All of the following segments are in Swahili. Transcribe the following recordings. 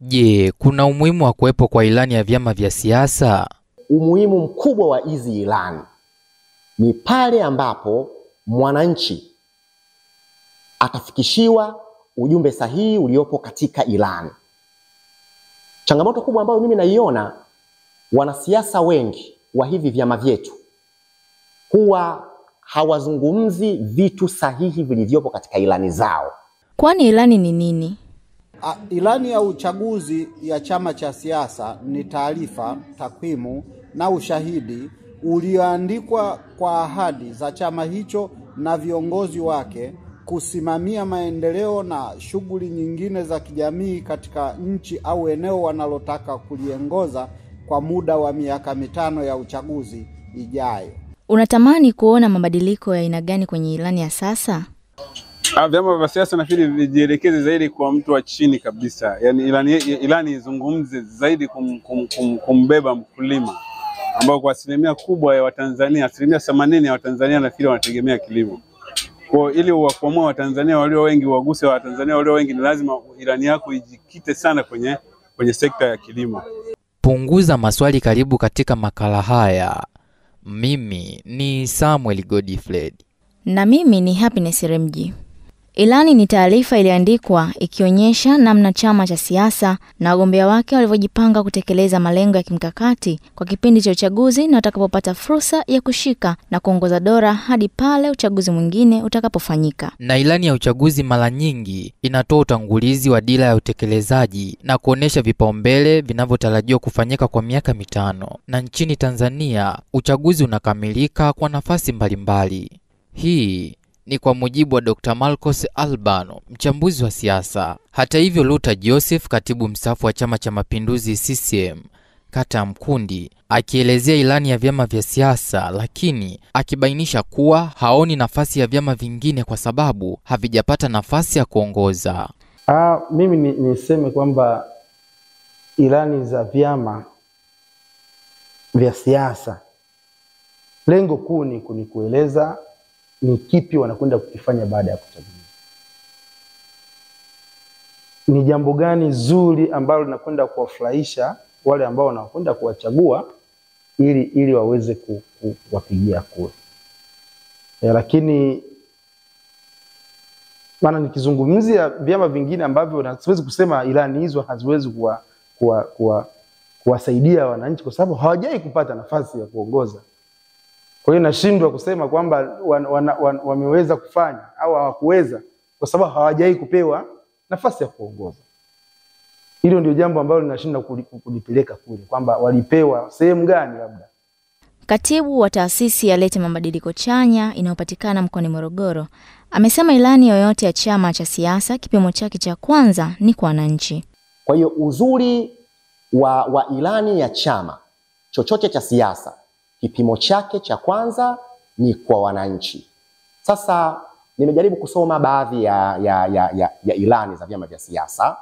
Je, kuna umuhimu wa kuwepo kwa ilani ya vyama vya siasa? Umuhimu mkubwa wa hizi ilani ni pale ambapo mwananchi atafikishiwa ujumbe sahihi uliopo katika ilani. Changamoto kubwa ambayo mimi naiona, wanasiasa wengi wa hivi vyama vyetu huwa hawazungumzi vitu sahihi vilivyopo katika ilani zao. Kwani ilani ni nini? Ilani ya uchaguzi ya chama cha siasa ni taarifa, takwimu na ushahidi ulioandikwa kwa ahadi za chama hicho na viongozi wake kusimamia maendeleo na shughuli nyingine za kijamii katika nchi au eneo wanalotaka kuliongoza kwa muda wa miaka 5 ya uchaguzi ijayo. Unatamani kuona mabadiliko ya aina gani kwenye ilani ya sasa? Vyama vya siasa nafikiri vijielekeze zaidi kwa mtu wa chini kabisa. Yaani ilani izungumze zaidi kumbeba mkulima, ambao kwa asilimia kubwa ya Watanzania, 80% ya Watanzania nafikiri wanategemea kilimo. Kwa ili wakwamua Watanzania walio wengi, waguse Watanzania walio wengi, ni lazima ilani yako ijikite sana kwenye sekta ya kilimo. Punguza maswali karibu katika makala haya. Mimi ni Samuel Godfrey. Na mimi ni Happiness Remji. Ilani ni taarifa iliyoandikwa ikionyesha namna chama cha siasa na wagombea wake walivyojipanga kutekeleza malengo ya kimkakati kwa kipindi cha uchaguzi na watakapopata fursa ya kushika na kuongoza dola hadi pale uchaguzi mwingine utakapofanyika. Na ilani ya uchaguzi mara nyingi inatoa utangulizi wa dira ya utekelezaji na kuonesha vipaumbele vinavyotarajiwa kufanyika kwa miaka 5. Na nchini Tanzania, uchaguzi unakamilika kwa nafasi mbalimbali. Hii ni kwa mujibu wa Dr. Marcos Albano, mchambuzi wa siasa. Hata hivyo, Luther Joseph, katibu mstaafu wa Chama cha Mapinduzi CCM kata Mkundi, akielezea ilani ya vyama vya siasa, lakini akibainisha kuwa haoni nafasi ya vyama vingine kwa sababu havijapata nafasi ya kuongoza. Mimi niseme kwamba ilani za vyama vya siasa, lengo kuu ni kueleza ni kipi wanakwenda kukifanya baada ya kuchaguliwa. Ni jambo gani zuri ambalo linakwenda kuwafurahisha wale ambao wanakwenda kuwachagua ili waweze kuwapigia kura. Lakini maana nikizungumzia vyama vingine ambavyo siwezi kusema ilani hizo haziwezi kuwasaidia wananchi kwa sababu hawajai kupata nafasi ya kuongoza. Kwa hiyo nashindwa kusema kwamba wameweza kufanya au hawakuweza kwa sababu hawajai kupewa nafasi ya kuongoza. Hilo ndio jambo ambalo linashinda kulipeleka kule, kwamba walipewa sehemu gani labda. Katibu wa taasisi ya Lete Mabadiliko Chanya inayopatikana mkoani Morogoro amesema ilani yoyote ya chama cha siasa kipimo chake cha kwanza ni kwa wananchi. Kwa hiyo uzuri wa ilani ya chama chochote cha siasa, kipimo chake cha kwanza ni kwa wananchi. Sasa nimejaribu kusoma baadhi ya ilani za vyama vya siasa.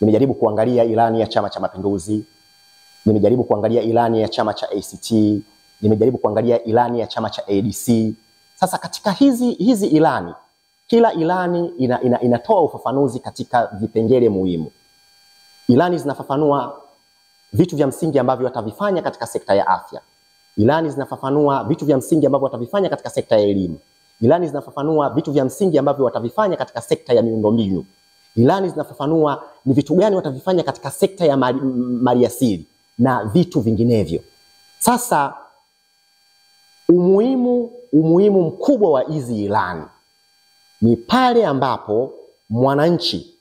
Nimejaribu kuangalia ilani ya Chama cha Mapinduzi, nimejaribu kuangalia ilani ya chama cha ACT, nimejaribu kuangalia ilani ya chama cha ADC. Sasa katika hizi ilani, kila ilani inatoa ufafanuzi katika vipengele muhimu. Ilani zinafafanua vitu vya msingi ambavyo watavifanya katika sekta ya afya. Ilani zinafafanua vitu vya msingi ambavyo watavifanya katika sekta ya elimu. Ilani zinafafanua vitu vya msingi ambavyo watavifanya katika sekta ya miundombinu. Ilani zinafafanua ni vitu gani watavifanya katika sekta ya maliasili na vitu vinginevyo. Sasa umuhimu mkubwa wa hizi ilani ni pale ambapo mwananchi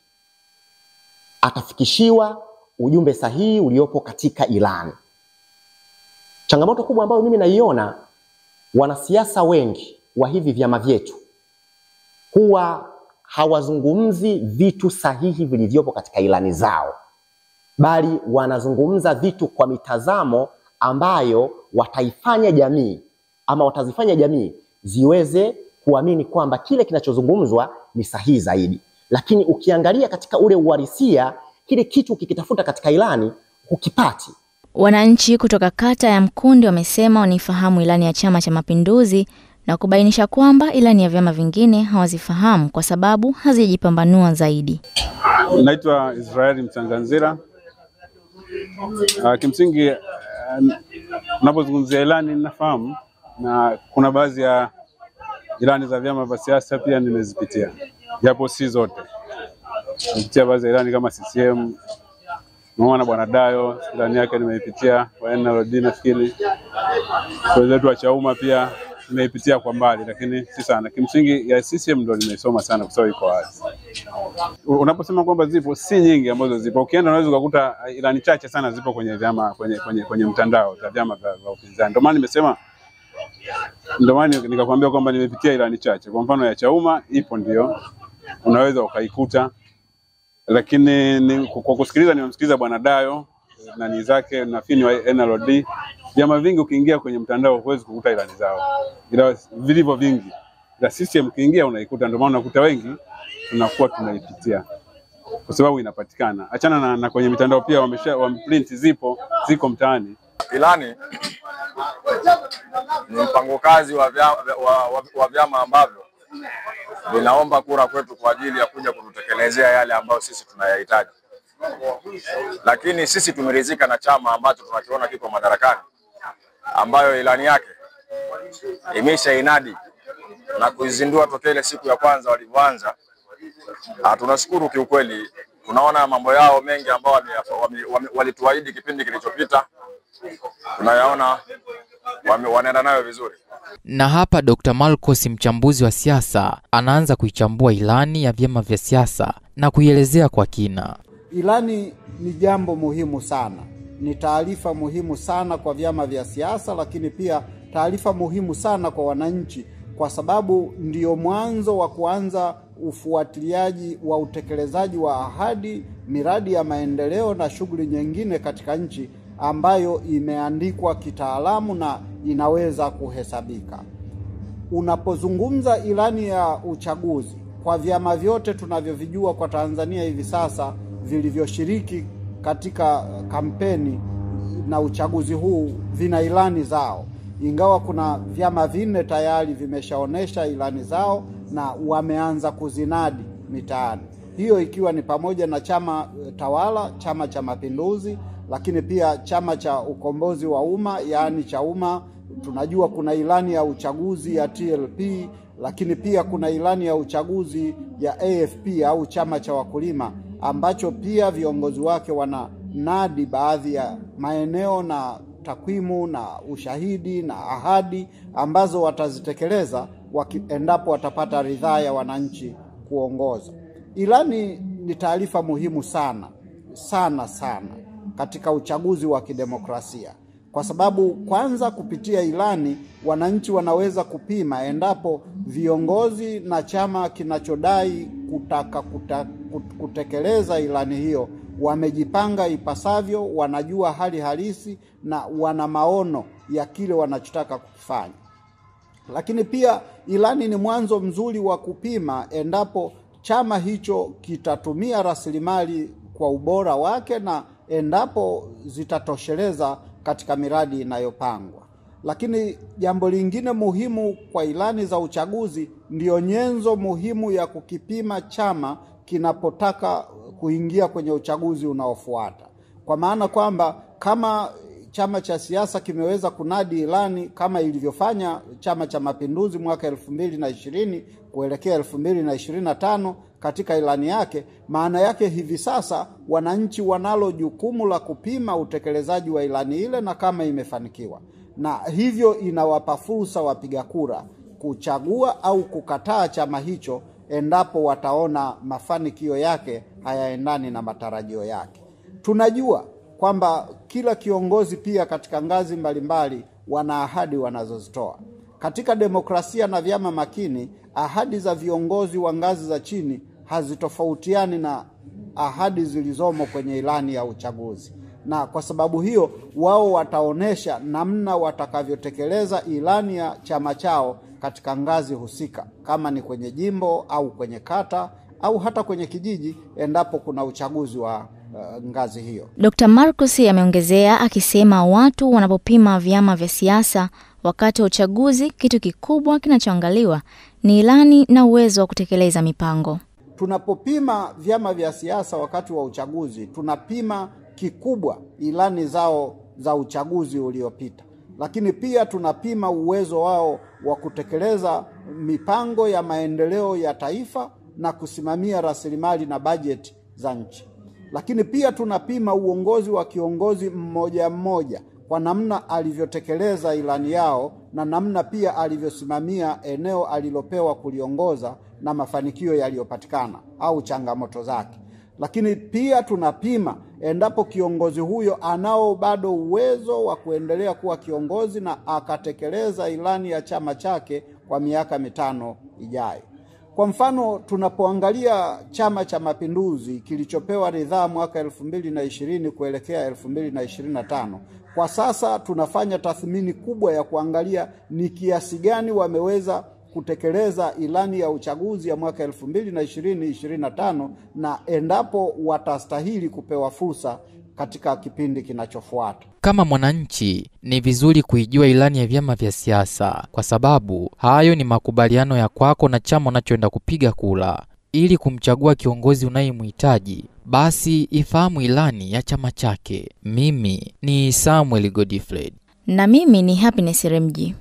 atafikishiwa ujumbe sahihi uliopo katika ilani. Changamoto kubwa ambayo mimi naiona, wanasiasa wengi wa hivi vyama vyetu huwa hawazungumzi vitu sahihi vilivyopo katika ilani zao, bali wanazungumza vitu kwa mitazamo ambayo watazifanya jamii ziweze kuamini kwamba kile kinachozungumzwa ni sahihi zaidi. Lakini ukiangalia katika ule uhalisia, kile kitu ukikitafuta katika ilani hukipati. Wananchi kutoka kata ya Mkundi wamesema wanifahamu ilani ya Chama cha Mapinduzi na kubainisha kwamba ilani ya vyama vingine hawazifahamu kwa sababu hazijipambanua zaidi. Naitwa Israeli Mtanganzira. Kimsingi unapozungumzia ilani ninafahamu, na kuna baadhi ya ilani za vyama vya siasa pia nimezipitia, japo si zote. Nimepitia baadhi ya ilani kama CCM, Mama na Bwana Dayo, ilani yake nimeipitia, wa NLD nafikiri. Wenzetu wa Chauma pia nimeipitia kwa mbali, lakini si sana. Kimsingi ya CCM ndio nimesoma sana kwa sababu iko wazi. Unaposema kwamba zipo, si nyingi ambazo zipo. Ukienda unaweza kukuta ilani chache sana zipo kwenye vyama, kwenye mtandao za vyama vya upinzani. Ndio maana nimesema, ndio maana nikakwambia kwamba nimepitia ilani chache. Kwa mfano ya Chauma ipo, ndio unaweza ukaikuta, lakini kwa kusikiliza nimemsikiliza Bwana Dayo na ni zake na fini wa NLD. Vyama vingi ukiingia kwenye mtandao huwezi kukuta ilani zao, ila vilivyo vingi la CCM ukiingia unaikuta. Ndio maana unakuta wengi tunakuwa tunaipitia kwa sababu inapatikana. Achana na kwenye mitandao pia wameprint, ziko mtaani. Ilani ni mpango kazi wa vyama ambavyo vinaomba kura kwetu kwa ajili ya kuja kututekelezea yale ambayo sisi tunayahitaji. Lakini sisi tumeridhika na chama ambacho tunakiona kiko madarakani, ambayo ilani yake imesha inadi na kuizindua tokea ile siku ya kwanza walivyoanza. Tunashukuru kiukweli, tunaona mambo yao mengi ambao walituahidi kipindi kilichopita tunayaona wanaenda nayo vizuri. Na hapa Dr. Marcos, mchambuzi wa siasa, anaanza kuichambua ilani ya vyama vya siasa na kuielezea kwa kina. Ilani ni jambo muhimu sana, ni taarifa muhimu sana kwa vyama vya siasa, lakini pia taarifa muhimu sana kwa wananchi, kwa sababu ndio mwanzo wa kuanza ufuatiliaji wa utekelezaji wa ahadi, miradi ya maendeleo na shughuli nyingine katika nchi ambayo imeandikwa kitaalamu na inaweza kuhesabika. Unapozungumza ilani ya uchaguzi, kwa vyama vyote tunavyovijua kwa Tanzania hivi sasa vilivyoshiriki katika kampeni na uchaguzi huu vina ilani zao, ingawa kuna vyama 4 tayari vimeshaonesha ilani zao na wameanza kuzinadi mitaani. Hiyo ikiwa ni pamoja na chama tawala, Chama cha Mapinduzi, lakini pia Chama cha Ukombozi wa Umma, yaani Chauma. Tunajua kuna ilani ya uchaguzi ya TLP, lakini pia kuna ilani ya uchaguzi ya AFP au Chama cha Wakulima, ambacho pia viongozi wake wananadi baadhi ya maeneo na takwimu na ushahidi na ahadi ambazo watazitekeleza endapo watapata ridhaa ya wananchi kuongoza. Ilani ni taarifa muhimu sana katika uchaguzi wa kidemokrasia, kwa sababu kwanza, kupitia ilani wananchi wanaweza kupima endapo viongozi na chama kinachodai kutaka kutekeleza ilani hiyo wamejipanga ipasavyo, wanajua hali halisi na wana maono ya kile wanachotaka kufanya. Lakini pia ilani ni mwanzo mzuri wa kupima endapo chama hicho kitatumia rasilimali kwa ubora wake na endapo zitatosheleza katika miradi inayopangwa. Lakini jambo lingine muhimu kwa ilani za uchaguzi, ndio nyenzo muhimu ya kukipima chama kinapotaka kuingia kwenye uchaguzi unaofuata. Kwa maana kwamba kama chama cha siasa kimeweza kunadi ilani kama ilivyofanya Chama cha Mapinduzi mwaka 2020 kuelekea 2025 katika ilani yake, maana yake hivi sasa wananchi wanalo jukumu la kupima utekelezaji wa ilani ile na kama imefanikiwa. Na hivyo inawapa fursa wapiga kura kuchagua au kukataa chama hicho endapo wataona mafanikio yake hayaendani na matarajio yake. Tunajua kwamba kila kiongozi pia katika ngazi mbalimbali wana ahadi wanazozitoa. Katika demokrasia na vyama makini, ahadi za viongozi wa ngazi za chini hazitofautiani na ahadi zilizomo kwenye ilani ya uchaguzi. Na kwa sababu hiyo wao wataonesha namna watakavyotekeleza ilani ya chama chao katika ngazi husika, kama ni kwenye jimbo au kwenye kata au hata kwenye kijiji endapo kuna uchaguzi wa ngazi hiyo. Dr. Marcos ameongezea akisema watu wanapopima vyama vya siasa wakati wa uchaguzi, kitu kikubwa kinachoangaliwa ni ilani na uwezo wa kutekeleza mipango. tunapopima vyama vya siasa wakati wa uchaguzi, tunapima kikubwa ilani zao za uchaguzi uliopita, lakini pia tunapima uwezo wao wa kutekeleza mipango ya maendeleo ya taifa na kusimamia rasilimali na bajeti za nchi. Lakini pia tunapima uongozi wa kiongozi mmoja mmoja kwa namna alivyotekeleza ilani yao na namna pia alivyosimamia eneo alilopewa kuliongoza na mafanikio yaliyopatikana au changamoto zake. Lakini pia tunapima endapo kiongozi huyo anao bado uwezo wa kuendelea kuwa kiongozi na akatekeleza ilani ya chama chake kwa miaka 5 ijayo. Kwa mfano, tunapoangalia Chama cha Mapinduzi kilichopewa ridhaa mwaka 2020 kuelekea 2025, kwa sasa tunafanya tathmini kubwa ya kuangalia ni kiasi gani wameweza kutekeleza ilani ya uchaguzi ya mwaka 2020-2025 na endapo watastahili kupewa fursa katika kipindi kinachofuata. Kama mwananchi, ni vizuri kuijua ilani ya vyama vya siasa kwa sababu hayo ni makubaliano ya kwako na chama unachoenda kupiga kura. Ili kumchagua kiongozi unayemhitaji, basi ifahamu ilani ya chama chake. Mimi ni Samuel Godfrey. Na mimi ni Happiness Remji.